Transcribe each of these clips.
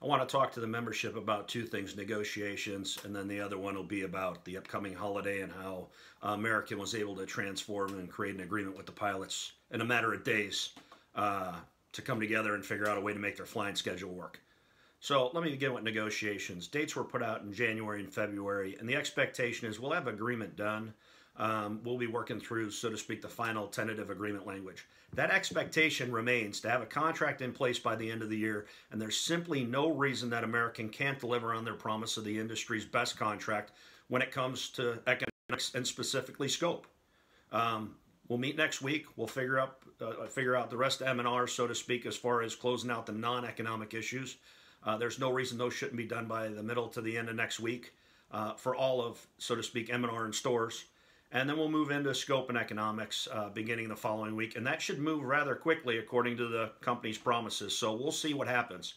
I want to talk to the membership about two things: negotiations, and then the other one will be about the upcoming holiday and how American was able to transform and create an agreement with the pilots in a matter of days to come together and figure out a way to make their flying schedule work. So let me begin with negotiations. Dates were put out in January and February, and the expectation is we'll have agreement done. We'll be working through, so to speak, the final tentative agreement language. That expectation remains to have a contract in place by the end of the year, and there's simply no reason that American can't deliver on their promise of the industry's best contract when it comes to economics and specifically scope. We'll meet next week. We'll figure out the rest of M&R, so to speak, as far as closing out the non-economic issues. There's no reason those shouldn't be done by the middle to the end of next week for all of, so to speak, M&R and stores. And then we'll move into scope and economics beginning the following week. And that should move rather quickly according to the company's promises. So we'll see what happens.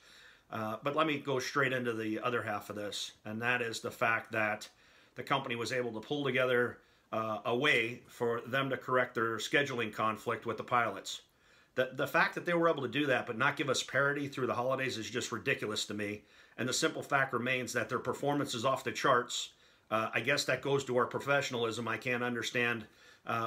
But let me go straight into the other half of this. And that is the fact that the company was able to pull together a way for them to correct their scheduling conflict with the pilots. The fact that they were able to do that but not give us parity through the holidays is just ridiculous to me. And the simple fact remains that their performance is off the charts. I guess that goes to our professionalism. I can't understand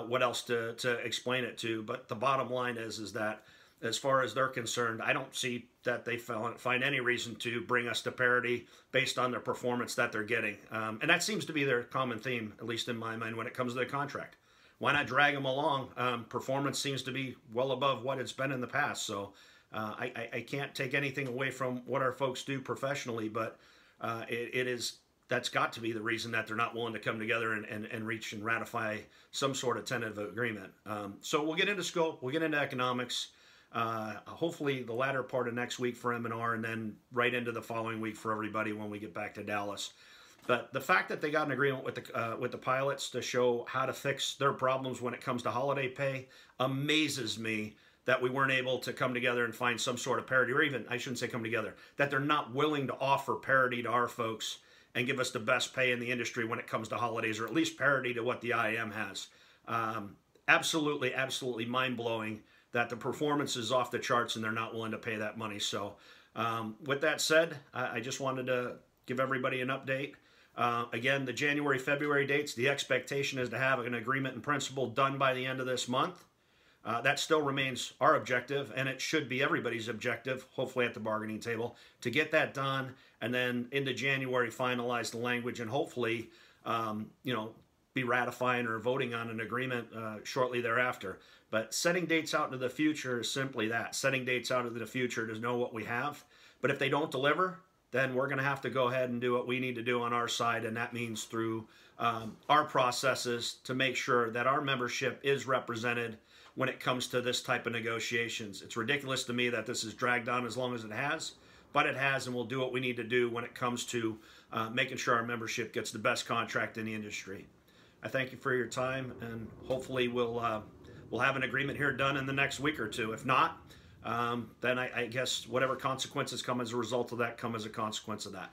what else to explain it to. But the bottom line is that as far as they're concerned, I don't see that they find any reason to bring us to parity based on their performance that they're getting. And that seems to be their common theme, at least in my mind, when it comes to the contract. Why not drag them along? Performance seems to be well above what it's been in the past. So I can't take anything away from what our folks do professionally, but that's got to be the reason that they're not willing to come together and reach and ratify some sort of tentative agreement. So we'll get into scope, we'll get into economics, hopefully the latter part of next week for M&R, and then right into the following week for everybody when we get back to Dallas. But the fact that they got an agreement with the pilots to show how to fix their problems when it comes to holiday pay amazes me, that we weren't able to come together and find some sort of parity, or even, I shouldn't say come together, that they're not willing to offer parity to our folks and give us the best pay in the industry when it comes to holidays, or at least parity to what the IAM has. Absolutely, absolutely mind-blowing that the performance is off the charts and they're not willing to pay that money. So with that said, I just wanted to give everybody an update. Again, the January, February dates, the expectation is to have an agreement in principle done by the end of this month. That still remains our objective, and it should be everybody's objective, hopefully at the bargaining table, to get that done, and then into January finalize the language, and hopefully, be ratifying or voting on an agreement shortly thereafter. But setting dates out into the future is simply that, setting dates out into the future to know what we have. But if they don't deliver, then we're going to have to go ahead and do what we need to do on our side, and that means through our processes to make sure that our membership is represented when it comes to this type of negotiations. It's ridiculous to me that this has dragged on as long as it has, but it has, and we'll do what we need to do when it comes to making sure our membership gets the best contract in the industry. I thank you for your time, and hopefully we'll have an agreement here done in the next week or two. If not, then I guess whatever consequences come as a result of that come as a consequence of that.